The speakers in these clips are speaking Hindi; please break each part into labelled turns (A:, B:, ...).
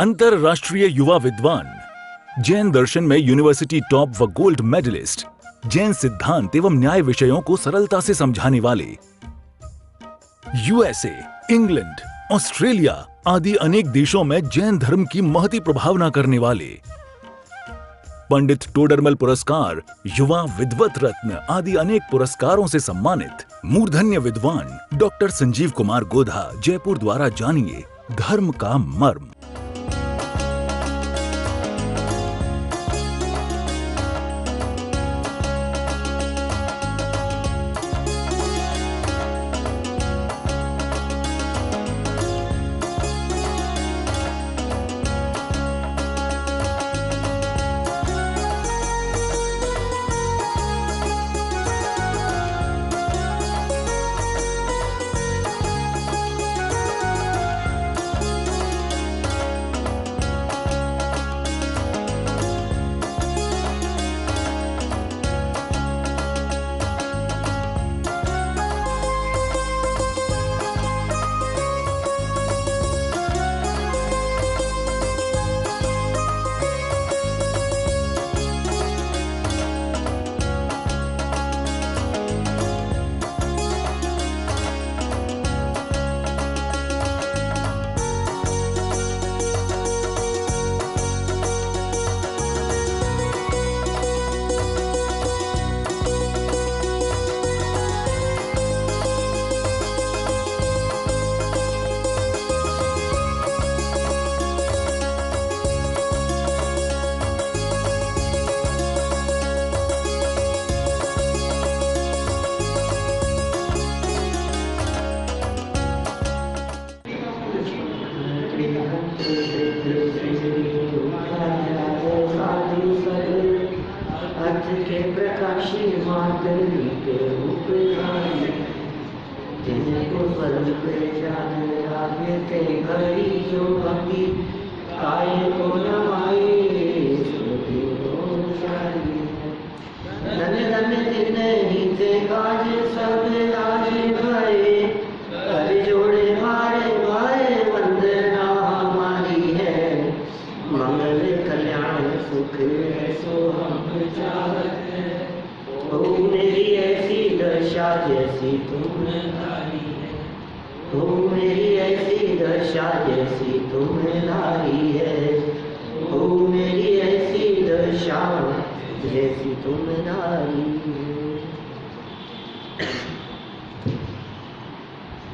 A: अंतरराष्ट्रीय युवा विद्वान, जैन दर्शन में यूनिवर्सिटी टॉप व गोल्ड मेडलिस्ट, जैन सिद्धांत एवं न्याय विषयों को सरलता से समझाने वाले, यूएसए, इंग्लैंड, ऑस्ट्रेलिया आदि अनेक देशों में जैन धर्म की महती प्रभावना करने वाले, पंडित टोडरमल पुरस्कार, युवा विद्वत रत्न आदि अनेक पुरस्कारों से सम्मानित मूर्धन्य विद्वान डॉक्टर संजीव कुमार गोधा जयपुर द्वारा जानिए धर्म का मर्म।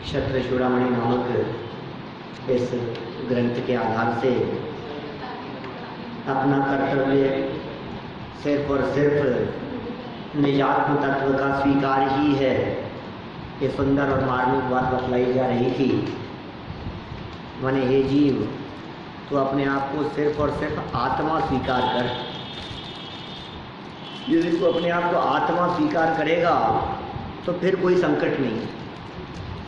B: क्षत्र चूड़ामणि नामक इस ग्रंथ के आधार से अपना कर्तव्य सिर्फ और सिर्फ निजात्म तत्व का स्वीकार ही है, ये सुंदर और मार्मिक बात बतलाई जा रही थी। माने हे जीव, तो अपने आप को सिर्फ और सिर्फ आत्मा स्वीकार कर। यदि तू अपने आप को आत्मा स्वीकार करेगा तो फिर कोई संकट नहीं।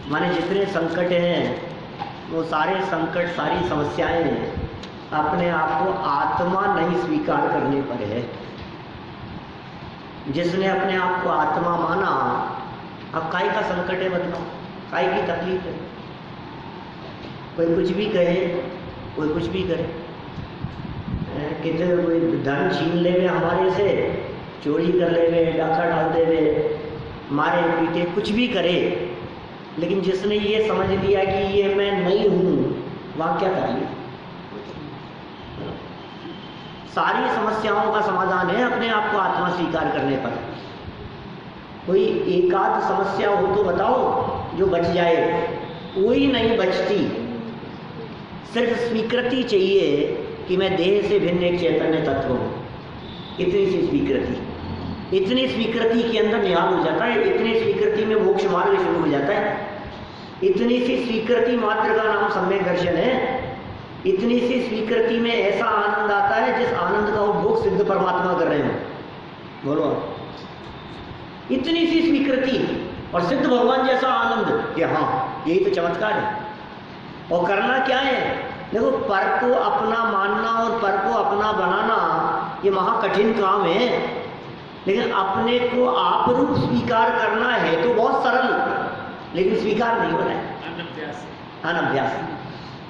B: माने जितने संकट हैं वो सारे संकट, सारी समस्याएं अपने आप को आत्मा नहीं स्वीकार करने पर है। जिसने अपने आप को आत्मा माना, अब काय का संकट है बताओ, काय की तकलीफ है? कोई कुछ भी कहे, कोई कुछ भी करे, कितने कोई धन छीन लेवे हमारे से, चोरी कर लेवे, डाका डाल देवे, मारे पीटे, कुछ भी करे, लेकिन जिसने ये समझ लिया कि ये मैं नहीं हूँ, वहाँ क्या करिए? सारी समस्याओं का समाधान है अपने आप को आत्मा स्वीकार करने पर। कोई एकाध समस्या हो तो बताओ जो बच जाए, कोई नहीं बचती। सिर्फ स्वीकृति चाहिए कि मैं देह से भिन्न एक चैतन्य तत्व हूँ। इतनी सी स्वीकृति, इतनी स्वीकृति के अंदर निहाल हो जाता है, इतनी स्वीकृति में मोक्ष मार्ग शुरू हो जाता है। इतनी सी स्वीकृति मात्र का नाम सम्यक दर्शन है। इतनी सी स्वीकृति में ऐसा आनंद आता है जिस आनंद का उपभोग सिद्ध परमात्मा कर रहे हो। बोलो, इतनी सी स्वीकृति और सिद्ध भगवान जैसा आनंद, कि हाँ यही तो चमत्कार है। और करना क्या है? देखो, पर को अपना मानना और पर को अपना बनाना ये महा कठिन काम है, लेकिन अपने को आप रूप स्वीकार करना है तो बहुत सरल, लेकिन स्वीकार नहीं हो रहा है। अनभ्यास।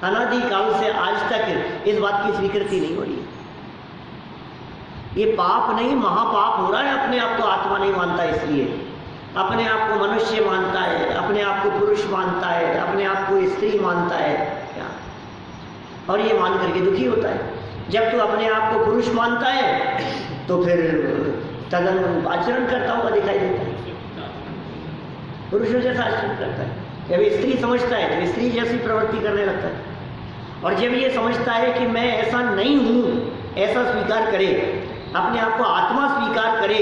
B: अनादिकाल से आज तक इस बात की स्वीकृति नहीं हो रही है। ये पाप नहीं महापाप हो रहा है। अपने आप को आत्मा नहीं मानता, इसलिए अपने आप को मनुष्य मानता है, अपने आप को पुरुष मानता है, अपने आप को स्त्री मानता है क्या, और ये मान करके दुखी होता है। जब तू अपने आप को पुरुष मानता है तो फिर तदन आचरण करता हुआ दिखाई देता है, पुरुषों जैसा आचरण करता है। जब स्त्री समझता है तो स्त्री जैसी प्रवृत्ति करने लगता है, और जब ये समझता है कि मैं ऐसा नहीं हूँ, ऐसा स्वीकार करे, अपने आप को आत्मा स्वीकार करे,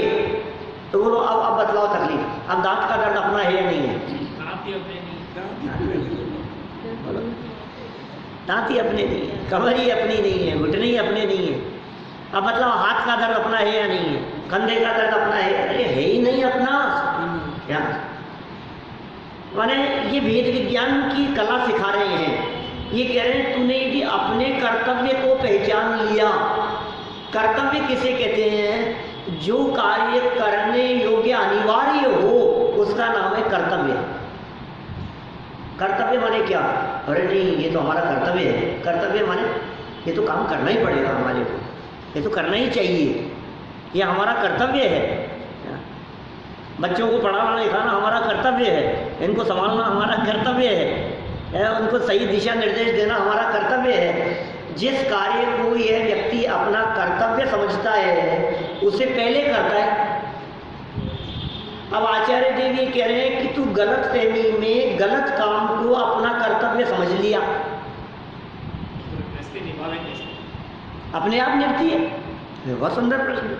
B: तो बोलो अब बतलाओ तकलीफ। अब दांत का दर्द अपना है या नहीं है? दांत ही अपने नहीं है, कमर ही अपनी नहीं है, घुटने ही अपने नहीं है। अब मतलब हाथ का दर्द अपना है या नहीं है? कंधे का दर्द अपना है? अरे है ही नहीं अपना क्या। माने ये वेद विज्ञान की कला सिखा रहे हैं। ये कह रहे हैं तूने यदि अपने कर्तव्य को पहचान लिया। कर्तव्य किसे कहते हैं? जो कार्य करने योग्य अनिवार्य हो उसका नाम है कर्तव्य। कर्तव्य माने क्या? अरे नहीं ये तो हमारा कर्तव्य है। कर्तव्य माने ये तो काम करना ही पड़ेगा हमारे को, ये तो करना ही चाहिए, ये हमारा कर्तव्य है। बच्चों को पढ़ाना लिखाना हमारा कर्तव्य है, इनको संभालना हमारा कर्तव्य है, उनको सही दिशा निर्देश देना हमारा कर्तव्य है। जिस कार्य को यह व्यक्ति अपना कर्तव्य समझता है उसे पहले करता है। अब आचार्य देव ये कह रहे हैं कि तू गलत फहमी में गलत काम को अपना कर्तव्य समझ लिया, अपने आप निभती है। बहुत सुंदर प्रश्न।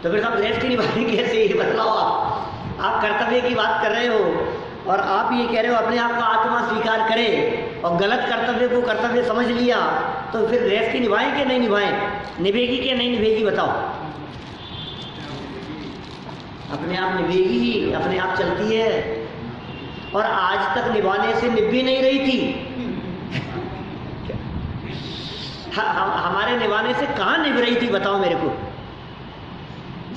B: तो फिर साहब गृहस्थी निभाने कैसे, ये बतलाओ। आप कर्तव्य की बात कर रहे हो और आप ये कह रहे हो अपने आप को आत्मा स्वीकार करे, और गलत कर्तव्य को कर्तव्य समझ लिया, तो फिर गृहस्थी निभाएं कि नहीं निभाएं? निभेगी कि नहीं निभेगी बताओ? अपने आप निभेगी ही, अपने आप चलती है। और आज तक निभाने से निभ भी नहीं रही थी। हमारे निभाने से कहाँ निभ रही थी बताओ मेरे को?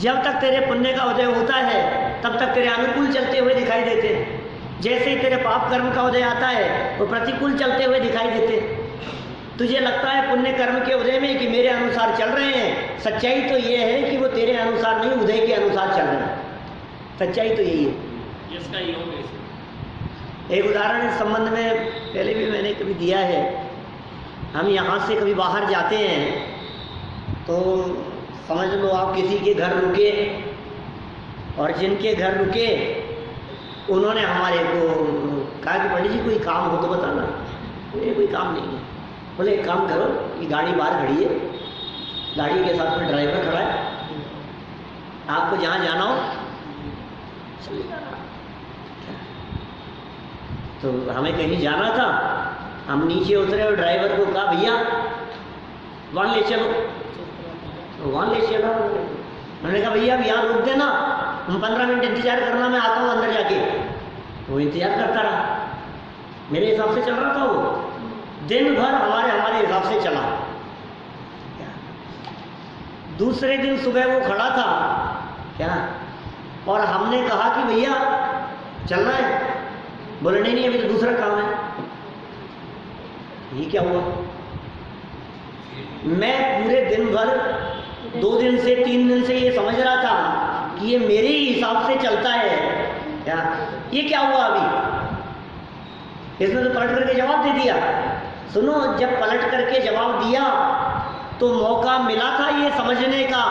B: जब तक तेरे पुण्य का उदय होता है तब तक तेरे अनुकूल चलते हुए दिखाई देते हैं। जैसे ही तेरे पाप कर्म का उदय आता है वो प्रतिकूल चलते हुए दिखाई देते। तुझे लगता है पुण्य कर्म के उदय में कि मेरे अनुसार चल रहे हैं, सच्चाई तो ये है कि वो तेरे अनुसार नहीं, उदय के अनुसार चल रहे हैं। सच्चाई तो यही है।
C: इसका योग है।
B: एक उदाहरण इस संबंध में पहले भी मैंने कभी दिया है। हम यहाँ से कभी बाहर जाते हैं तो समझ लो आप किसी के घर रुके, और जिनके घर रुके उन्होंने हमारे को कहा कि पंडित जी कोई काम हो तो बताना। बोले कोई काम नहीं है। बोले एक काम करो, ये गाड़ी बाहर खड़ी है, गाड़ी के साथ में ड्राइवर खड़ा है, आपको जहाँ जाना हो चले जाना। तो हमें कहीं जाना था, हम नीचे उतरे और ड्राइवर को कहा भैया वहाँ ले चलो, तो वहाँ ले चलो। उन्होंने कहा भैया अब यहाँ रोक देना, हम 15 मिनट इंतजार करना, मैं आता हूँ अंदर जाके। वो इंतजार करता रहा, मेरे हिसाब से चल रहा था वो, दिन भर हमारे हिसाब से चला। दूसरे दिन सुबह वो खड़ा था क्या, और हमने कहा कि भैया चलना है। बोले नहीं अभी तो दूसरा काम है। ये क्या हुआ? मैं पूरे दिन भर 2 दिन से 3 दिन से ये समझ रहा था कि ये मेरे ही हिसाब से चलता है क्या, ये क्या हुआ अभी? इसने तो पलट करके जवाब दे दिया। सुनो, जब पलट करके जवाब दिया तो मौका मिला था ये समझने का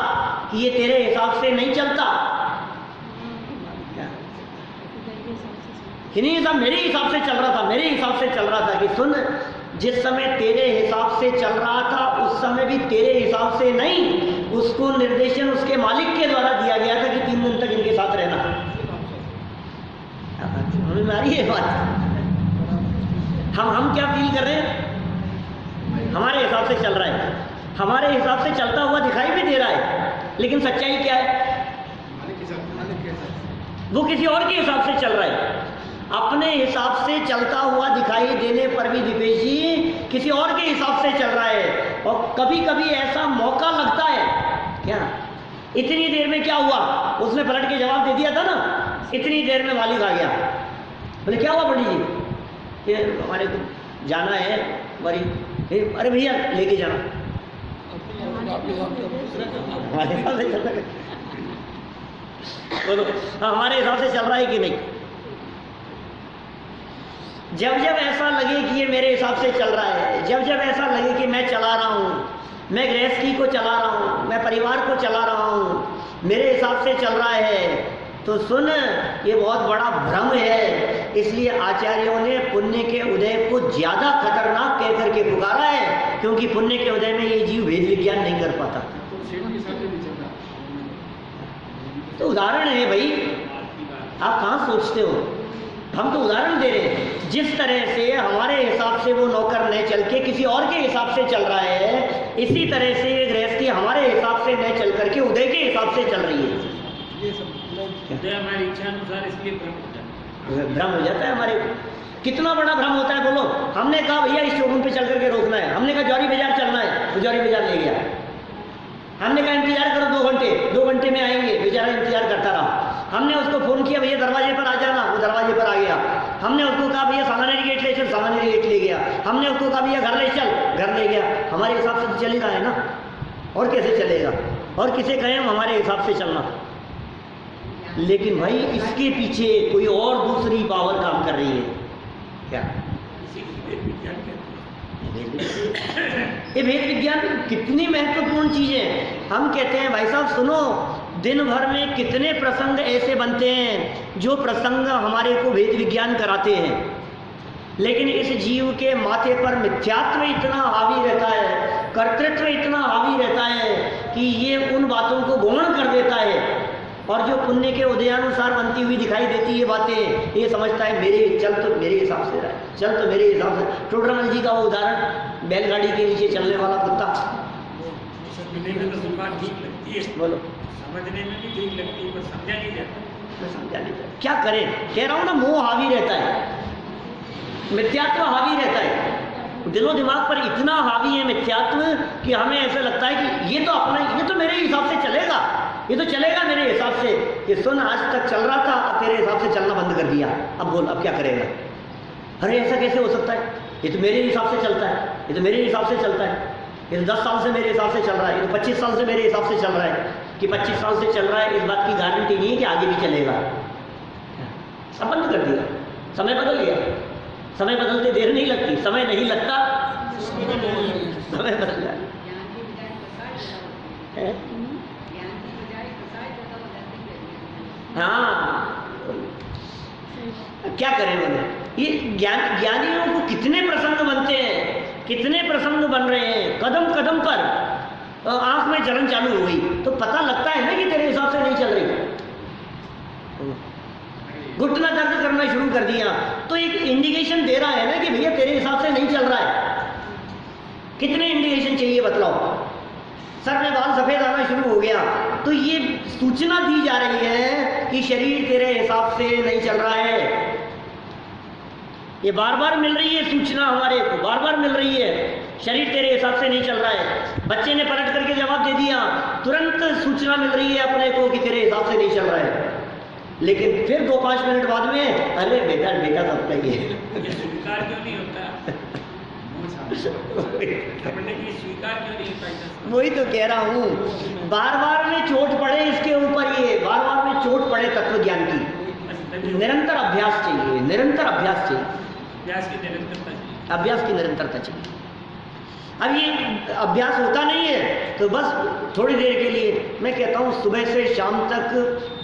B: कि ये तेरे हिसाब से नहीं चलता, कि नहीं साहब मेरे हिसाब से चल रहा था, मेरे हिसाब से चल रहा था। कि सुन, जिस समय तेरे हिसाब से चल रहा था उस समय भी तेरे हिसाब से नहीं, उसको निर्देशन उसके मालिक के द्वारा दिया गया था कि 3 दिन तक इनके साथ रहना। समझ में आ रही है बात? हम क्या फील कर रहे हैं? हमारे हिसाब से चल रहा है, हमारे हिसाब से चलता हुआ दिखाई भी दे रहा है, लेकिन सच्चाई क्या है? वो किसी और के हिसाब से चल रहा है। अपने हिसाब से चलता हुआ दिखाई देने पर भी दीपेश जी किसी और के हिसाब से चल रहा है। और कभी कभी ऐसा मौका लगता है क्या, इतनी देर में क्या हुआ, उसने पलट के जवाब दे दिया था ना, इतनी देर में मालिक आ गया। बोले क्या हुआ पंडित जी? कि हमारे को जाना है अरे भैया लेके जाना, बोलो हमारे हिसाब से चल रहा है कि नहीं? जब जब ऐसा लगे कि ये मेरे हिसाब से चल रहा है, जब जब ऐसा लगे कि मैं चला रहा हूँ, मैं गृहस्थी को चला रहा हूँ, मैं परिवार को चला रहा हूँ, मेरे हिसाब से चल रहा है, तो सुन, ये बहुत बड़ा भ्रम है। इसलिए आचार्यों ने पुण्य के उदय को ज्यादा खतरनाक कह करके पुकारा है, क्योंकि पुण्य के उदय में ये जीव भेद विज्ञान नहीं कर पाता। तो उदाहरण है भाई, आप कहाँ सोचते हो, हम तो उदाहरण दे रहे हैं। जिस तरह से हमारे हिसाब से वो नौकर न चल के किसी और के हिसाब से चल रहा है, इसी तरह से ये गृहस्थी हमारे हिसाब से न चल करके उदय के हिसाब से चल रही है।
C: हमारी इच्छा अनुसार इसलिए
B: भ्रम हो जाता है हमारे। कितना बड़ा भ्रम होता है बोलो। हमने कहा भैया इस शोरूम पे चल करके रोकना है, हमने कहा जौहरी बाजार चलना है, वो जौहरी बाजार ले गया। हमने कहा इंतजार करो 2 घंटे, 2 घंटे में आएंगे, बेचारा इंतजार करता रहा। हमने उसको फोन किया भैया दरवाजे पर आ जाना, वो दरवाजे पर आ गया। हमने उसको कहा भैया सामान्य गेट ले चल, सामान्य गेट ले गया। हमने उसको कहा भैया घर ले चल, घर ले गया। हमारे हिसाब से तो चल ही रहा है ना, और कैसे चलेगा? और किसे कहें हम हमारे हिसाब से चलना? लेकिन भाई इसके पीछे कोई और दूसरी पावर काम कर रही है। क्या? ये भेद विज्ञान कितनी महत्वपूर्ण चीज है। हम कहते हैं भाई साहब सुनो, दिन भर में कितने प्रसंग ऐसे बनते हैं जो प्रसंग हमारे को भेद विज्ञान कराते हैं, लेकिन इस जीव के माथे पर मिथ्यात्व इतना हावी रहता है, कर्तृत्व इतना हावी रहता है कि ये उन बातों को गौण कर देता है। और जो पुण्य के उदयानुसार बनती हुई दिखाई देती ये बातें, ये समझता है मेरे चल तो मेरे हिसाब से रहा है, चल तो मेरे हिसाब से। टोडरमल जी का वो उदाहरण, बैलगाड़ी के नीचे चलने वाला कुत्ता, बोलो
C: समझने में भी ठीक लगती है पर समझा नहीं जाता।
B: समझा नहीं जाता, क्या करें? कह रहा हूँ ना, मोह हावी रहता है, मिथ्यात्व हावी रहता है। दिलो दिमाग पर इतना हावी है मिथ्यात्व कि हमें ऐसा लगता है कि ये तो अपना, ये तो मेरे हिसाब से चलेगा, ये तो चलेगा मेरे हिसाब से। कि सुन, आज तक चल रहा था, अब तेरे हिसाब से चलना बंद कर दिया, अब बोल अब क्या करेगा? अरे ऐसा कैसे हो सकता है? ये तो मेरे हिसाब से चलता है, ये तो मेरे हिसाब से चलता है, ये तो 10 साल से मेरे हिसाब से चल रहा है, ये तो 25 साल से मेरे हिसाब से चल रहा है। कि 25 साल से चल रहा है इस बात की गारंटी नहीं है कि आगे भी चलेगा। अब बंद कर दिया, समय बदल गया। समय बदलते देर नहीं लगती, समय नहीं लगता, समय बदल जाए। हाँ, क्या करें बोले? ये ज्ञानियों को कितने प्रसंग बनते हैं, कितने प्रसंग बन रहे हैं, कदम कदम पर आंख में जलन चालू हो गई तो पता लगता है ना कि तेरे हिसाब से नहीं चल रही। घुटना दर्द करना शुरू कर दिया तो एक इंडिकेशन दे रहा है ना कि भैया तेरे हिसाब से नहीं चल रहा है। कितने इंडिकेशन चाहिए बतलाओ? सर में बाल सफेद आना शुरू हो गया तो ये सूचना दी जा रही है कि शरीर तेरे हिसाब से नहीं चल रहा है। ये बार बार मिल रही है सूचना, हमारे को बार बार मिल रही है, शरीर तेरे हिसाब से नहीं चल रहा है। बच्चे ने पलट करके जवाब दे दिया, तुरंत सूचना मिल रही है अपने को कि तेरे हिसाब से नहीं चल रहा है। लेकिन फिर 2-5 मिनट बाद में अरे बेटा बेटा सब चाहिए।
C: स्वीकार क्यों नहीं होता? स्वीकार क्यों नहीं होता?
B: वही तो कह रहा हूँ, बार बार में चोट पड़े इसके ऊपर, ये बार बार में चोट पड़े तत्व ज्ञान की। निरंतर अभ्यास चाहिए, निरंतर अभ्यास चाहिए,
C: अभ्यास की निरंतरता चाहिए,
B: अभ्यास की निरंतरता चाहिए। अब ये अभ्यास होता नहीं है तो बस थोड़ी देर के लिए, मैं कहता हूँ सुबह से शाम तक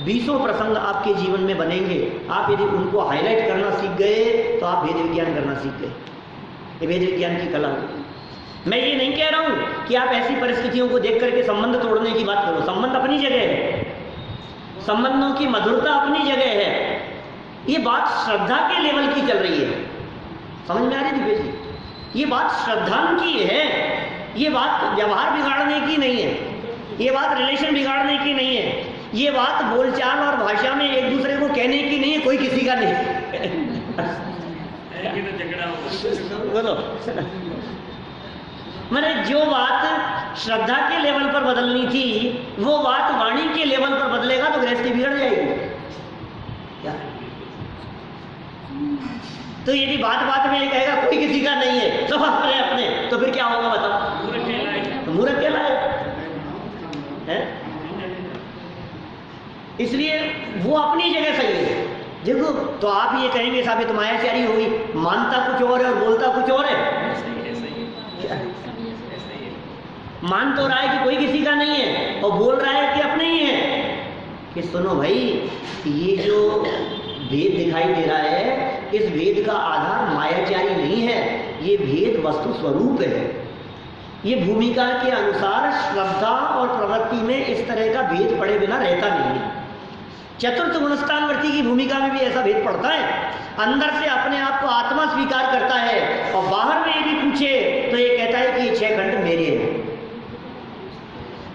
B: 20 प्रसंग आपके जीवन में बनेंगे। आप यदि उनको हाईलाइट करना सीख गए तो आप वेद विज्ञान करना सीख गए। ये वेद विज्ञान की कला होगी। मैं ये नहीं कह रहा हूँ कि आप ऐसी परिस्थितियों को देख करके संबंध तोड़ने की बात करो, संबंध अपनी जगह है, संबंधों की मधुरता अपनी जगह है। ये बात श्रद्धा के लेवल की चल रही है, समझ में आ रही दिव्य जी? ये बात श्रद्धा की है, ये बात व्यवहार बिगाड़ने की नहीं है, ये बात रिलेशन बिगाड़ने की नहीं है, ये बात बोलचाल और भाषा में एक दूसरे को कहने की नहीं है, कोई किसी का नहीं।
C: तो झगड़ा होगा।
B: बोलो, मैंने जो बात श्रद्धा के लेवल पर बदलनी थी वो बात वाणी के लेवल पर बदलेगा तो गृहस्थी बिगड़ जाएगी क्या? तो यदि बात बात में ये कहेगा कोई किसी का नहीं है तो अपने तो फिर क्या होगा बताओ?
C: मूर्ख कहलाएगा।
B: तो मूर्ख कहलाएगा है। इसलिए वो अपनी जगह सही है। देखो तो आप ये कहेंगे साहब ये तो मायाचारी होगी, मानता कुछ और है और बोलता कुछ और है। मान तो रहा है कि कोई किसी का नहीं है और बोल रहा है कि अपने ही है। कि सुनो भाई, ये जो भेद दिखाई दे रहा है, इस भेद का आधार मायाचारी नहीं है, ये भेद वस्तु स्वरूप है। ये भूमिका के अनुसार श्रद्धा और प्रवृत्ति में इस तरह का भेद पड़े बिना रहता नहीं है। चतुर्थ गुणस्थानवर्ती की भूमिका में भी ऐसा भेद पड़ता है। अंदर से अपने आप को आत्मा स्वीकार करता है और बाहर में यदि पूछे तो ये कहता है कि ये 6 खंड मेरे हैं।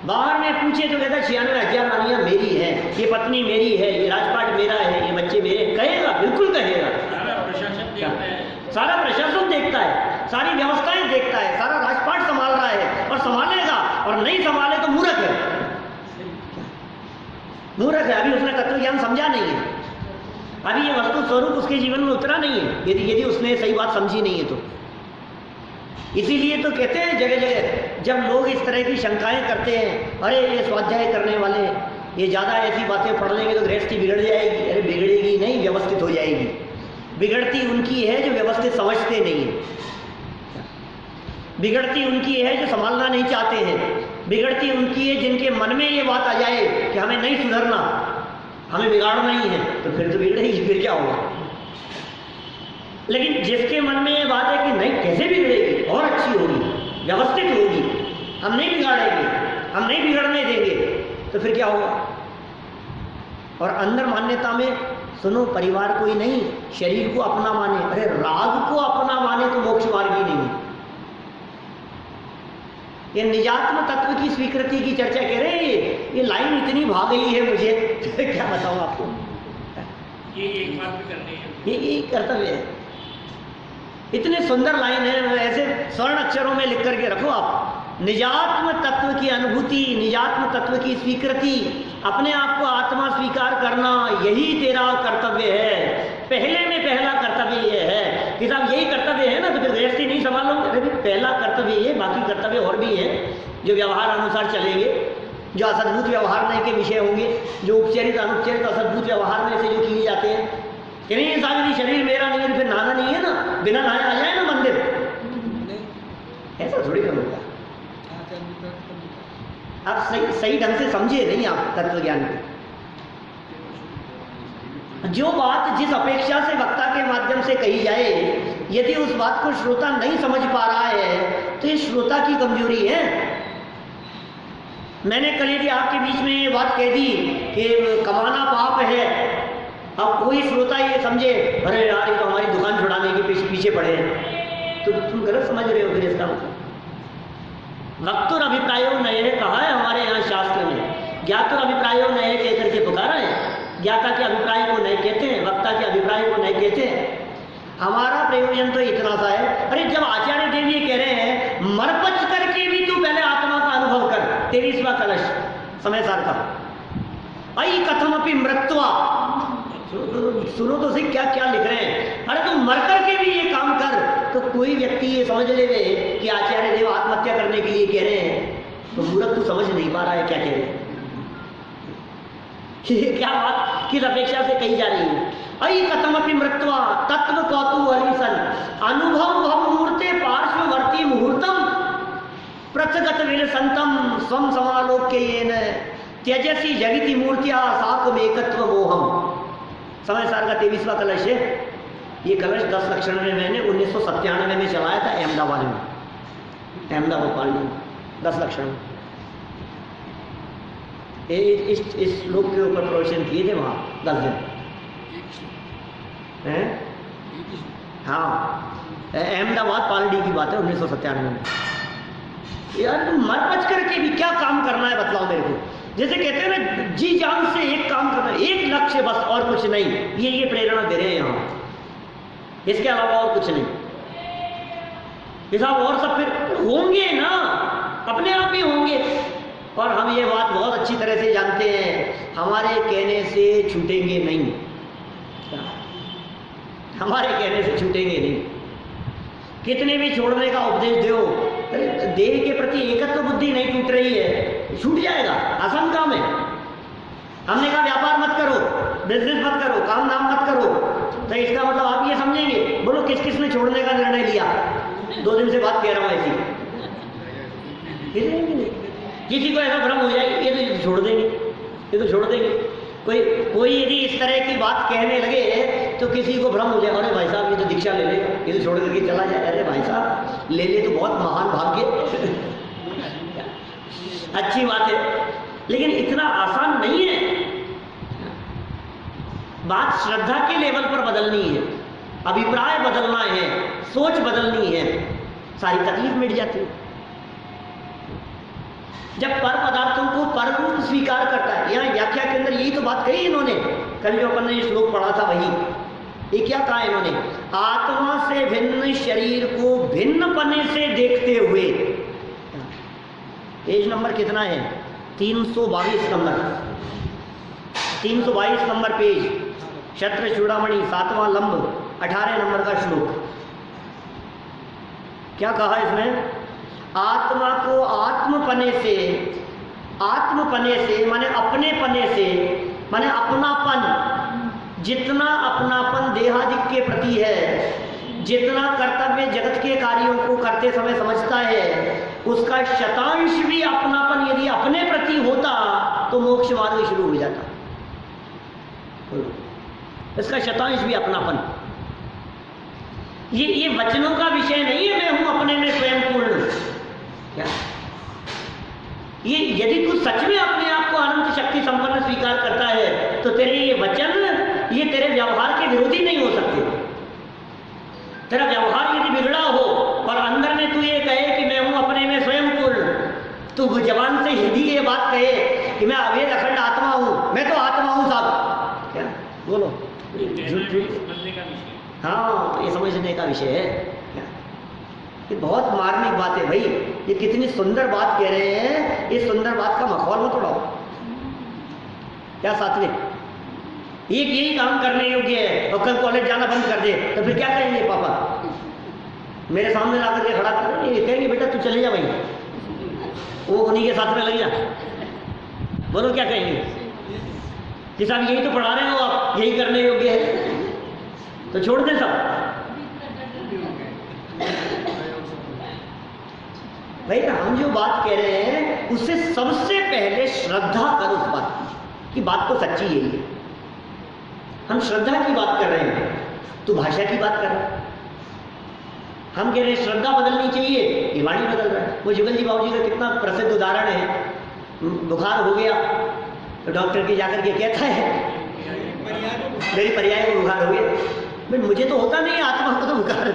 B: बाहर में पूछे तो कहता है 96,000 रानियां मेरी है, ये पत्नी मेरी है, ये राजपाट मेरा है, ये बच्चे मेरे। कहेगा, बिल्कुल कहेगा।
C: सारा प्रशासन देखता है,
B: सारा प्रशासन देखता है, सारी व्यवस्थाएं देखता है, सारा राजपाट संभाल रहा है और संभालेगा। और नहीं संभाले तो मूर्ख है। मूर्ख है, अभी उसने तत्व ज्ञान समझा नहीं है, अभी ये वस्तु स्वरूप उसके जीवन में उतरा नहीं है, यदि उसने सही बात समझी नहीं है तो। इसीलिए तो कहते हैं जगह जगह जब लोग इस तरह की शंकाएं करते हैं, अरे ये स्वाध्याय करने वाले ये ज़्यादा ऐसी बातें पढ़ लेंगे तो गृहस्थी बिगड़ जाएगी। अरे बिगड़ेगी नहीं, व्यवस्थित हो जाएगी। बिगड़ती उनकी है जो व्यवस्थित समझते नहीं है, बिगड़ती उनकी है जो संभालना नहीं चाहते हैं, बिगड़ती उनकी है जिनके मन में ये बात आ जाए कि हमें नहीं सुधरना, हमें बिगाड़ना ही है, तो फिर तो बिगड़ेगी, फिर क्या होगा। लेकिन जिसके मन में ये बात है कि नहीं, कैसे बिगड़ेगी, और अच्छी होगी, व्यवस्थित होगी, हम नहीं बिगाड़ेंगे, हम नहीं बिगड़ने देंगे, तो फिर क्या होगा। और अंदर मान्यता में सुनो, परिवार कोई नहीं, शरीर को अपना माने, अरे राग को अपना माने तो मोक्ष मार्ग ही नहीं है। ये निजात्म तत्व की स्वीकृति की चर्चा कह रहे हैं, ये लाइन इतनी भाग गई है मुझे क्या बताऊं आपको।
C: ये एक बात भी करनी है,
B: ये कर्तव्य है। इतने सुंदर लाइन है, ऐसे स्वर्ण अक्षरों में लिख करके रखो आप। निजात्म तत्व की अनुभूति, निजात्म तत्व की स्वीकृति, अपने आप को आत्मा स्वीकार करना, यही तेरा कर्तव्य है। पहले में पहला कर्तव्य ये है कि साहब यही कर्तव्य है ना, तो फिर गृहस्थी नहीं संभालोगे। अरे पहला कर्तव्य ये, बाकी कर्तव्य और भी है जो व्यवहार अनुसार चलेंगे, जो असद्भुत व्यवहार नहीं के विषय होंगे, जो उपचरित अनुपचरित असद्भुत व्यवहार में से जो किए जाते हैं कि नहीं साहब यदि शरीर मेरा नहीं है तो फिर नहाना नहीं है ना, बिना नहाए आ जाए ना मंदिर, ऐसा थोड़ी करूँगा। आप सही ढंग से समझे नहीं आप तत्व ज्ञान को। जो बात जिस अपेक्षा से वक्ता के माध्यम से कही जाए, यदि उस बात को श्रोता नहीं समझ पा रहा है तो ये श्रोता की कमजोरी है। मैंने कल यदि आपके बीच में ये बात कह दी कि कमाना पाप है, अब कोई श्रोता ये समझे अरे यार ये तो हमारी दुकान छुड़ाने के पीछे पड़े हैं, तो तुम गलत समझ रहे हो। फिर इसका मतलब वक्तुर अभिप्रायो नये कहा है हमारे यहाँ शास्त्र में, ज्ञातुर अभिप्रायो नये कह करके पुकारा है। ज्ञाता के अभिप्राय को नहीं कहते हैं, वक्ता के अभिप्राय को नहीं कहते हैं। हमारा प्रयोजन तो इतना सा है, अरे जब आचार्य देव ये कह रहे हैं मरपच करके भी तू पहले आत्मा का अनुभव कर, 23वां कलश समय सार का, अई कथमपि मृत्वा, सुनो तो सही क्या क्या लिख रहे हैं। अरे तू मर करके भी ये काम कर, तो कोई व्यक्ति ये समझ ले कि आचार्य देव आत्महत्या करने के लिए कह रहे हैं, तो मूर्ख तू समझ नहीं पा रहा है क्या कह रहे हैं। ये क्या बात किस अपेक्षा से कही जा रही है। अई कथमपि मृत्वा तत्व कौतूहलीसन अनुभव भव मूर्ते पार्श्ववर्ती मुहूर्तम प्रथगत विलसंतम स्वम समालोक्य येन त्यजसी जगति मूर्तिया साकमेकत्व मोहम। समय सार का 23वां कलश है। ये कलश 10 लक्षण में मैंने 1997 में चलाया था अहमदाबाद में, अहमदाबाद पार्टी में 10 लक्षण में। इस श्लोक के ऊपर प्रवचन किए थे वहाँ 10 दिन हैं। हाँ, अहमदाबाद पार्टी की बात है 1997 में। यार तुम मर बच करके भी क्या काम करना है बतलाओ मेरे को। जैसे कहते हैं ना जी जान से एक काम करना है, एक लक्ष्य बस और कुछ नहीं। ये प्रेरणा दे रहे हैं यहाँ, इसके अलावा और कुछ नहीं। ये साहब और सब फिर होंगे ना, अपने आप ही होंगे। और हम ये बात बहुत अच्छी तरह से जानते हैं, हमारे कहने से छूटेंगे नहीं, हमारे कहने से छूटेंगे नहीं। कितने भी छोड़ने का उपदेश दो, देह के प्रति एकत्व बुद्धि नहीं टूट रही है, छूट जाएगा, आसान काम है। हमने कहा व्यापार मत करो, बिजनेस मत करो, काम नाम मत करो, तो इसका मतलब आप ये समझेंगे, बोलो किस किस ने छोड़ने का निर्णय लिया? 2 दिन से बात कह रहा हूँ ऐसी। किसी को ऐसा भ्रम हो जाए ये तो छोड़ देंगे, ये तो छोड़ देंगे। कोई यदि इस तरह की बात कहने लगे तो किसी को भ्रम हो जाए, अरे भाई साहब ये तो दीक्षा ले लेगा, ये तो छोड़ करके चला जाए। अरे भाई साहब ले ले तो बहुत महान भाग्य अच्छी बात है, लेकिन इतना आसान नहीं है। बात श्रद्धा के लेवल पर बदलनी है, अभिप्राय बदलना है, सोच बदलनी है, सारी तकलीफ मिट जाती है। जब पर पदार्थों को पर रूप स्वीकार करता है, यहाँ व्याख्या के अंदर यही तो बात कही इन्होंने, कल जो अपन ने ये श्लोक पढ़ा था वही, ये क्या कहा इन्होंने? आत्मा से भिन्न शरीर को भिन्न पने से देखते हुए। पेज नंबर कितना है? 322 नंबर, 322 नंबर पेज, क्षत्र चूड़ामणि 7वां लंब 18 नंबर का श्लोक। क्या कहा इसमें? आत्मा को आत्मपने से, आत्मपने से माने अपने पने से, माने अपनापन, जितना अपनापन देहादिक के प्रति है, जितना कर्तव्य जगत के कार्यों को करते समय समझता है, उसका शतांश भी अपनापन यदि अपने प्रति होता तो मोक्ष मार्ग शुरू हो जाता। इसका शतांश भी अपनापन। ये वचनों का विषय नहीं है, मैं हूं अपने में स्वयं पूर्ण। क्या ये यदि तू सच में अपने आप को अनंत शक्ति संपन्न स्वीकार करता है तो तेरे ये वचन, ये तेरे व्यवहार के विरोधी नहीं हो सकते। तेरा व्यवहार यदि बिगड़ा हो और अंदर में तू ये कहे कि मैं हूं अपने में स्वयं पूर्ण, तू जबान से यदि ये बात कहे कि मैं अभेद अखंड आत्मा हूं, मैं तो आत्मा हूं साहब, क्या बोलो? हाँ, ये समझने का विषय है। ये बहुत मार्मिक बात है भाई, ये कितनी सुंदर बात कह रहे हैं, इस सुंदर बात का मखौल मत उड़ाओ। क्या सात्विक? एक यही काम करने योग्य है और कल कॉलेज जाना बंद कर दे तो फिर क्या कहेंगे पापा? मेरे सामने ला करके खड़ा कर देंगे, कहेंगे बेटा तू चले जा भाई, वो उन्हीं के साथ में लग जा। बोलो क्या कहेंगे कि साहब यही तो पढ़ा रहे हो आप, यही करने योग्य है, तो छोड़ दे सब। भाई हम जो बात कह रहे हैं उससे सबसे पहले श्रद्धा करो उस बात की बात तो सच्ची यही है। हम श्रद्धा की बात कर रहे हैं, तो भाषा की बात कर रहे हैं। हम कह रहे हैं श्रद्धा बदलनी चाहिए, ये वाणी बदल रहा है। वो जुगल जी बाबू जी का कितना प्रसिद्ध उदाहरण है, बुखार हो गया तो डॉक्टर के जाकर के कहता है मेरी पर्याय को बुखार हो गया। मुझे तो होता नहीं, आत्मा को तो बुखार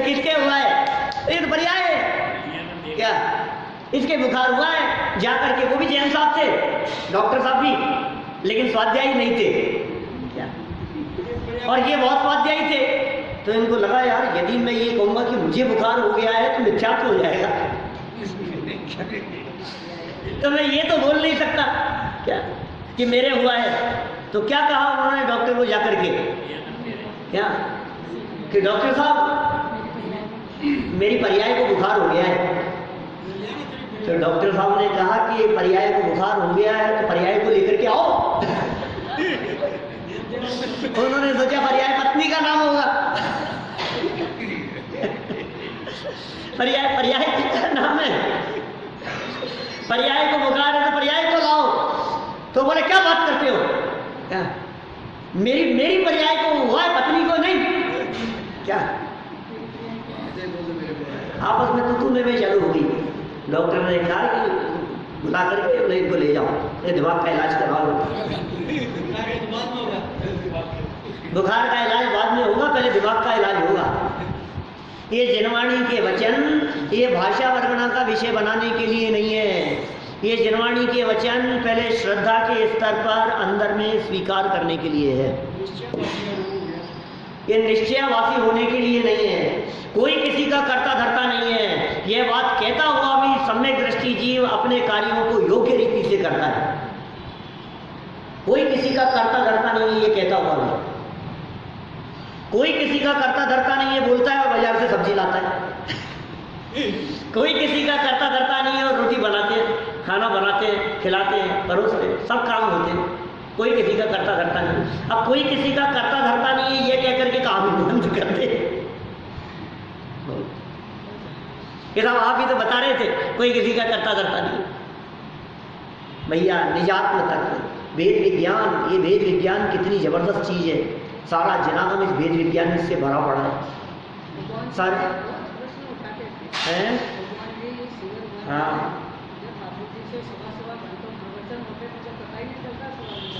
B: किसके हुआ है? ये तो पर्याय है क्या? इसके बुखार हुआ है, जाकर के वो भी जैन साहब थे, डॉक्टर साहब भी, लेकिन स्वाध्यायी नहीं थे क्या? और ये बहुत स्वाध्यायी थे, तो इनको लगा यार यदि मैं ये कहूंगा कि मुझे बुखार हो गया है तो मिथ्यात्व हो जाएगा तो मैं ये तो बोल नहीं सकता क्या कि मेरे हुआ है। तो क्या कहा उन्होंने डॉक्टर को जाकर के? क्या कि डॉक्टर साहब मेरी पर्याय को बुखार हो गया है। तो डॉक्टर साहब ने कहा कि पर्याय को बुखार हो गया है तो पर्याय को लेकर के आओ उन्होंने सोचा पर्याय पत्नी का नाम होगा पर्याय किसका नाम है? पर्याय को बुखार है तो पर्याय को लाओ। तो बोले क्या बात करते हो? क्या मेरी पर्याय को हुआ है, पत्नी को नहीं? क्या आपस में तू में चालू हो गई। डॉक्टर ने कहा कि बुला करके इनको ले जाओ, ये दिमाग का इलाज कराओ। बुखार का इलाज बाद में होगा, पहले दिमाग का इलाज होगा। ये जिनवाणी के वचन ये भाषा वर्णना का विषय बनाने के लिए नहीं है। ये जिनवाणी के वचन पहले श्रद्धा के स्तर पर अंदर में स्वीकार करने के लिए है। ये निश्चयवासी होने के लिए नहीं है। कोई किसी का कर्ता धर्ता नहीं है। यह बात कहता हुआ भी सम्यक दृष्टि जीव अपने कार्यों को योग्य रीति से करता है। कोई किसी का कर्ता धर्ता नहीं है, ये कहता हुआ भी। कोई किसी का करता धरता नहीं है, बोलता है और बाजार से सब्जी लाता है। कोई किसी का करता धरता नहीं है और रोटी बनाते हैं, खाना बनाते हैं, खिलाते हैं, परोसते हैं, सब काम होते हैं। कोई किसी का करता धरता नहीं। अब कोई किसी का करता धरता नहीं है ये कह करके काम ही बंद करते। कि साहब आप ही तो बता रहे थे कोई किसी का करता धरता नहीं। भैया निजात्म तत्व वेद विज्ञान, ये वेद विज्ञान कितनी जबरदस्त चीज है। सारा जनागम इस वेद विज्ञान से भरा पड़ा है। सारे हैं हाँ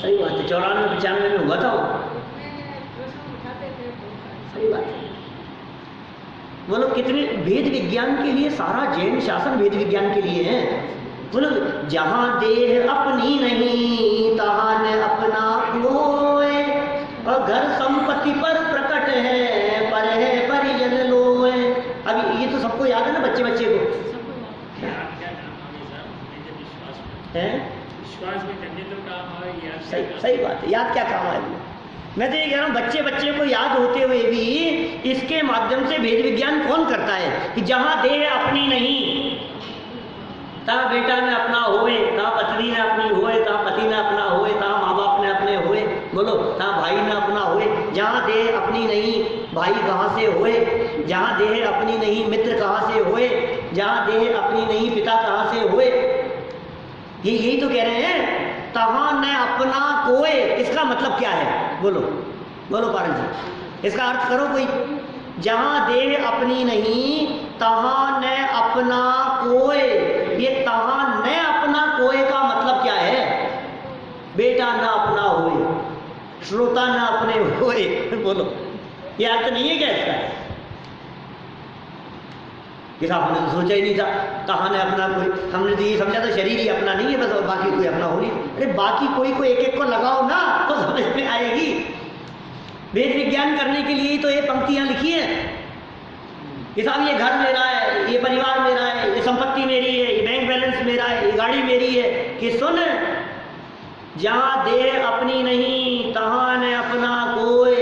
B: सही बात है। 94-95 में हुआ था वो। सही बात है। बोलो कितने वेद विज्ञान के लिए, सारा जैन शासन वेद विज्ञान के लिए है। बोलो जहाँ देह अपनी नहीं तहाँ न अपना कोय, और घर संपत्ति पर प्रकट है पर है परिजन लोए। अभी ये तो सबको याद है ना, बच्चे बच्चे को है।
C: विश्वास में करने तो काम है यार।
B: सही बात है। याद क्या काम है? मैं तो ये कह रहा हूँ बच्चे बच्चे को याद होते हुए भी इसके माध्यम से वेद विज्ञान कौन करता है कि जहाँ देह अपनी नहीं तहाँ बेटा ने अपना होए, तहाँ पत्नी ने अपनी होए, तहाँ पति ने अपना होए, तहाँ माँ बाप ने अपने होए। बोलो तहाँ भाई ने अपना होए। जहाँ देह अपनी नहीं भाई कहाँ से होए, जहाँ देह अपनी नहीं मित्र कहाँ से होए, जहाँ देह अपनी नहीं पिता कहाँ से होए। ये यही तो कह रहे हैं तहाँ न अपना कोई। इसका मतलब क्या है? बोलो बोलो पारक जी, इसका अर्थ करो कोई। जहाँ देह अपनी नहीं तहाँ न अपना कोई। ये तहाँ न अपना कोई का मतलब क्या है? बेटा न अपना होए, श्रोता न अपने होए। बोलो ये अर्थ नहीं है क्या इसका? ये हमने तो सोचा ही नहीं था। तहाँ ने अपना कोई, हमने तो ये समझा था शरीर ही अपना नहीं है बस, और बाकी कोई अपना हो नहीं। अरे बाकी कोई को एक एक को लगाओ ना तो समझ में आएगी। वेद विज्ञान करने के लिए तो ये पंक्तियां लिखी हैं कि साहब ये घर मेरा है, ये परिवार मेरा है, ये संपत्ति मेरी है, ये बैंक बैलेंस मेरा है, ये गाड़ी मेरी है। कि सुन जहाँ देह अपनी नहीं तहाँ न अपना कोई।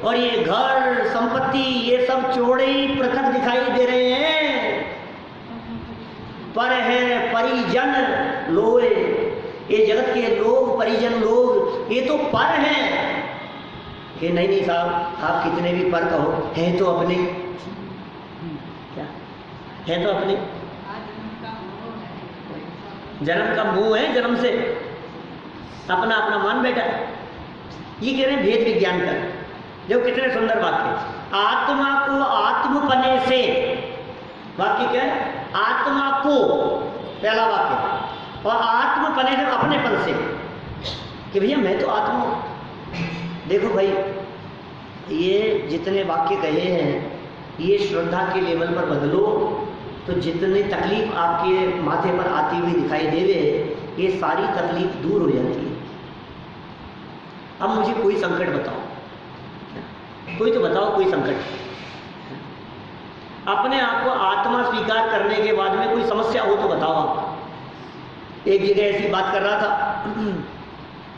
B: और ये घर संपत्ति ये सब चौड़े ही प्रकट दिखाई दे रहे हैं। पर है परिजन लोए, ये जगत के लोग परिजन लोग ये तो पर हैं। कि नहीं साहब आप कितने भी पर कहो हैं तो अपने। क्या है? तो अपने जन्म का मोह है, जन्म से अपना अपना मान बैठा है। ये कह रहे हैं भेद विज्ञान का। देखो कितने सुंदर वाक्य। आत्मा को आत्मपने से, वाक्य क्या है? आत्मा को पहला वाक्य, और आत्मपने से अपनेपन से कि भैया मैं तो आत्मा हूं। देखो भाई ये जितने वाक्य कहे हैं ये श्रद्धा के लेवल पर बदलो तो जितनी तकलीफ आपके माथे पर आती हुई दिखाई देवे ये सारी तकलीफ दूर हो जाती है। अब मुझे कोई संकट बताओ, कोई तो बताओ कोई संकट। अपने आप को आत्मा स्वीकार करने के बाद में कोई समस्या हो तो बताओ आप। एक जगह ऐसी बात कर रहा था,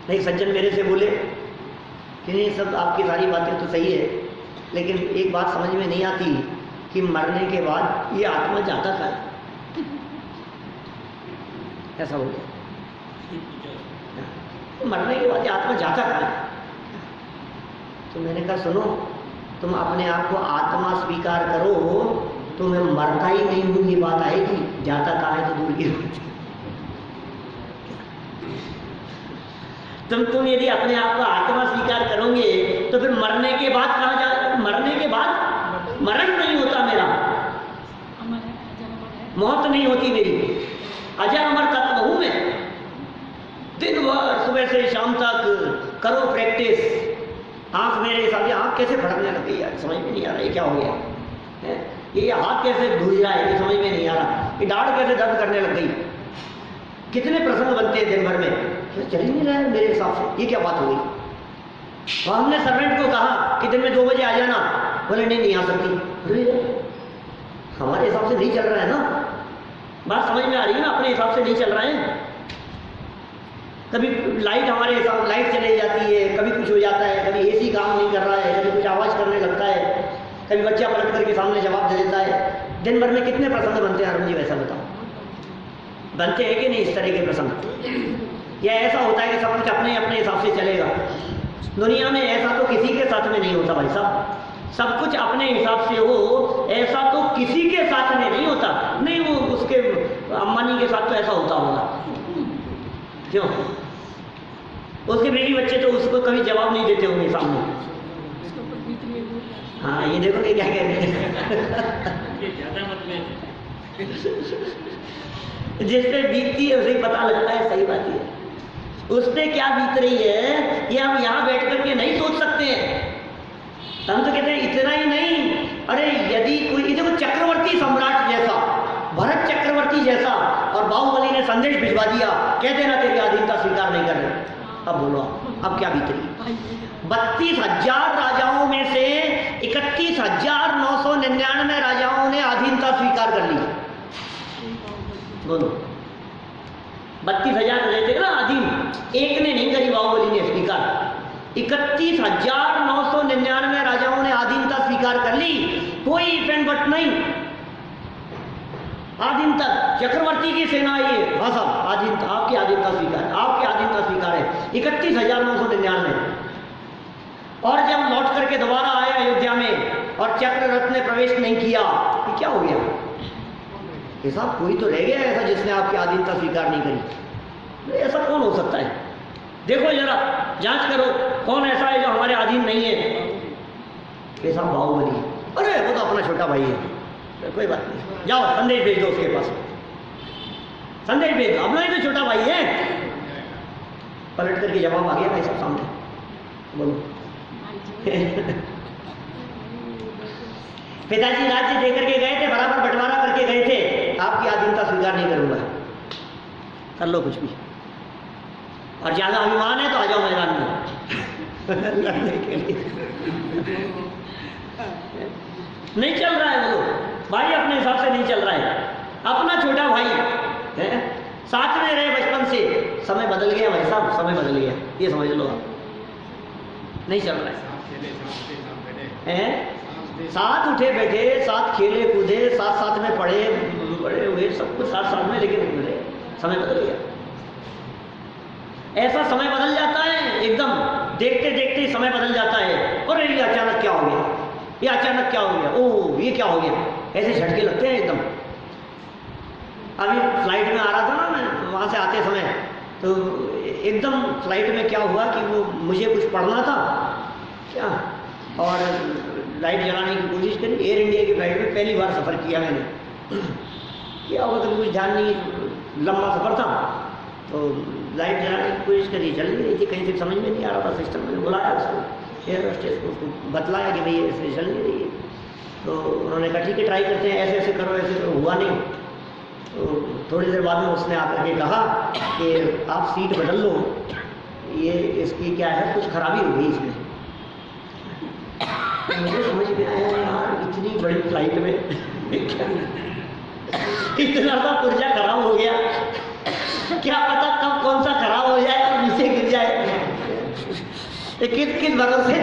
B: एक सज्जन मेरे से बोले कि नहीं सब आपकी सारी बातें तो सही है लेकिन एक बात समझ में नहीं आती कि मरने के बाद ये आत्मा जाता कहाँ है? ऐसा हो गया, मरने के बाद ये आत्मा जाता कहाँ है? तो मैंने कहा सुनो तुम अपने आप को आत्मा स्वीकार करो तो मैं मरता ही नहीं हूँ ये बात आएगी। जाता कहाँ है तो दूर की बात। तुम यदि अपने आप को आत्मा स्वीकार करोगे तो फिर मरने के बाद कहाँ जा? मरने के बाद मरण नहीं होता मेरा, मौत नहीं होती मेरी, अजर अमर तत्व हूं मैं। दिन भर सुबह से शाम तक करो प्रैक्टिस। आंख मेरे हिसाब से आंख कैसे फटकने लग गई यार, समझ में नहीं आ रहा ये क्या हो गया है? ये हाथ कैसे धुल रहा है ये समझ में नहीं आ रहा, ये दाढ़ कैसे दर्द करने लग गई। कितने प्रसंग बनते हैं दिन भर में, चल ही नहीं रहा है मेरे हिसाब से, ये क्या बात हो गई। और हमने सर्वेंट को कहा कि दिन में 2 बजे आ जाना, बोले नहीं आ सकती। हमारे हिसाब से नहीं चल रहा है ना, बात समझ में आ रही है ना, अपने हिसाब से नहीं चल रहा है। कभी लाइट हमारे हिसाब लाइट चली जाती है, कभी कुछ हो जाता है, कभी एसी काम नहीं कर रहा है, कभी कुछ आवाज़ करने लगता है, कभी बच्चा पलट करके सामने जवाब दे देता है। दिन भर में कितने प्रसंग बनते हैं अरुण जी, वैसा बताओ, बनते हैं कि नहीं इस तरह के प्रसंग? या ऐसा होता है कि सब कुछ अपने अपने हिसाब से चलेगा? दुनिया में ऐसा तो किसी के साथ में नहीं होता भाई साहब, सब कुछ अपने हिसाब से हो ऐसा तो किसी के साथ में नहीं होता। नहीं, वो उसके अम्बानी के साथ तो ऐसा होता होगा, क्यों? उसके बेटी बच्चे तो उसको कभी जवाब नहीं देते होंगे सामने। हाँ, ये देखो कि क्या कह रहे हैं। जिस पे बीतती है उसे पता लगता है, सही बात है। उस पे क्या बीत रही है ये हम यहाँ बैठ करके नहीं सोच सकते हैं। हम तो कहते हैं इतना ही नहीं, अरे यदि कोई देखो चक्रवर्ती सम्राट जैसा, भरत चक्रवर्ती जैसा, और बाहुबली ने संदेश भिजवा दिया, कह देना तेरी अधीनता स्वीकार नहीं कर रहे। अब बोलो, अब क्या बीत रही है? 32,000 राजाओं में से 31,999 राजाओं ने अधीनता स्वीकार कर ली। बोलो, 32,000 रहते थे ना अधीन, एक ने नहीं करी, बाहुबली ने स्वीकार। 31,999 राजाओं ने अधीनता स्वीकार कर ली, कोई इफेंट बट नहीं। आधीनता, चक्रवर्ती की सेना ये, हाँ साहब आधीनता, आपकी आधीनता स्वीकार, आपकी आधीनता स्वीकार है। 31,999। और जब लौट करके दोबारा आए अयोध्या में और चक्ररथ ने प्रवेश नहीं किया, तो क्या हो गया? ये साहब कोई तो रह गया ऐसा जिसने आपकी आधीनता स्वीकार नहीं करी। ऐसा कौन हो सकता है? देखो जरा जांच करो, कौन ऐसा है जो हमारे अधीन नहीं है? ये साहब बाहुबली। अरे वो तो अपना छोटा भाई है, कोई बात नहीं, जाओ संदेश भेज दो उसके पास, संदेश भेज दो, अपना ही तो छोटा भाई है। पलट करके जवाब आ गया भाई साहब सामने, बोलो। पिताजी राज्य देकर के गए थे, बराबर बंटवारा करके गए थे, आपकी आधीनता स्वीकार नहीं करूंगा, कर लो कुछ भी, और ज्यादा अभिमान है तो आ जाओ मैदान में लड़ने के लिए। नहीं चल रहा है, बोलो भाई अपने हिसाब से नहीं चल रहा है, अपना छोटा भाई है, साथ में रहे बचपन से, समय बदल गया भाई साहब, समय बदल गया, ये समझ लो आप, नहीं चल रहा है। साथ उठे बैठे, साथ खेले कूदे, साथ साथ में पढ़े बड़े हुए, सब कुछ साथ साथ में, लेकिन समय बदल गया। ऐसा समय बदल जाता है एकदम, देखते देखते समय बदल जाता है। और ये अचानक क्या हो गया, ये अचानक क्या हो गया, ओह ये क्या हो गया, ऐसे झटके लगते हैं एकदम। अभी फ्लाइट में आ रहा था ना मैं, वहाँ से आते समय तो एकदम फ्लाइट में क्या हुआ कि वो मुझे कुछ पढ़ना था क्या, और लाइट जलाने की कोशिश करी। एयर इंडिया की फ्लाइट में पहली बार सफ़र किया मैंने, क्या हुआ तो कुछ ध्यान नहीं, लंबा सफ़र था, तो लाइट जलाने की कोशिश करी, जल नहीं रही थी, कहीं से समझ में नहीं आ रहा था सिस्टम। मैंने बुलाया उसको, एयर होस्टेस को, उसको बतलाया कि भाई ऐसे जल नहीं रही है। तो उन्होंने कहा ठीक है ट्राई करते हैं, ऐसे ऐसे करो, ऐसे करो, हुआ नहीं। तो थोड़ी देर बाद में उसने आकर के कहा कि आप सीट बदल लो, ये इसकी क्या है, कुछ खराबी हो गई इसमें। मुझे समझ में आया यार, इतनी बड़ी फ्लाइट में इतना सा पुर्जा खराब हो गया, क्या पता कब कौन सा खराब हो जाए और नीचे गिर जाए। किस भरोसे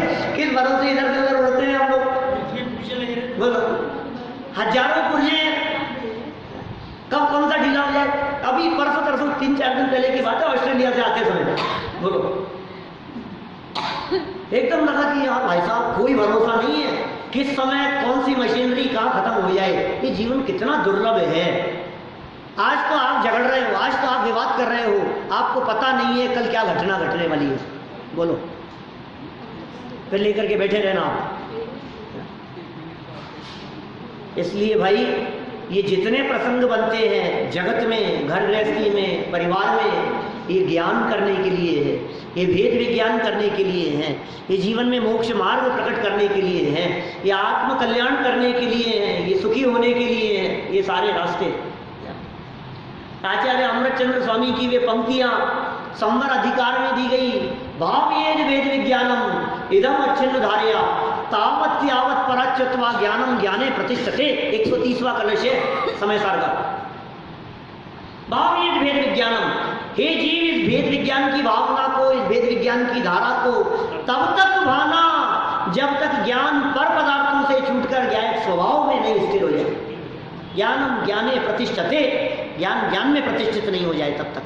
B: इधर से उधर उड़ते हैं हम लोग, बोलो। हजारों पुर्जे, कब कौन सा ढीला हो जाए। अभी परसों तरसों 3-4 दिन पहले की बात है, ऑस्ट्रेलिया से आते समय, बोलो एकदम लगा कि यार भाई साहब कोई भरोसा नहीं है, किस समय कौन सी मशीनरी कहाँ खत्म हो जाए। ये जीवन कितना दुर्लभ है। आज तो आप झगड़ रहे हो, आज तो आप विवाद कर रहे हो, आपको पता नहीं है कल क्या घटना घटने वाली है, बोलो। फिर लेकर के बैठे रहना आप। इसलिए भाई ये जितने प्रसंग बनते हैं जगत में, घर गृहस्थी में, परिवार में, ये ज्ञान करने के लिए है, ये भेद विज्ञान करने के लिए हैं, ये जीवन में मोक्ष मार्ग प्रकट करने के लिए हैं, ये आत्म कल्याण करने के लिए हैं, ये सुखी होने के लिए हैं, ये सारे रास्ते। आचार्य अमृतचंद्र स्वामी की वे पंक्तियां संवर अधिकार में दी गई, भाव ये भेद विज्ञानम इदम अच्छिन्न धारया तावत यावत पराच्युत्वा ज्ञानम ज्ञाने प्रतिष्ठते। 130वां कलश है समय सार का। भाव ये भेद विज्ञानम, हे जीव इस भेद विज्ञान की भावना को, इस भेद विज्ञान की धारा को तब तक भाना जब तक ज्ञान पर पदार्थों से छूटकर ज्ञान स्वभाव में नहीं स्थिर हो जाए, ज्ञान ज्ञाने प्रतिष्ठते, ज्ञान ज्ञान में प्रतिष्ठित नहीं हो जाए तब तक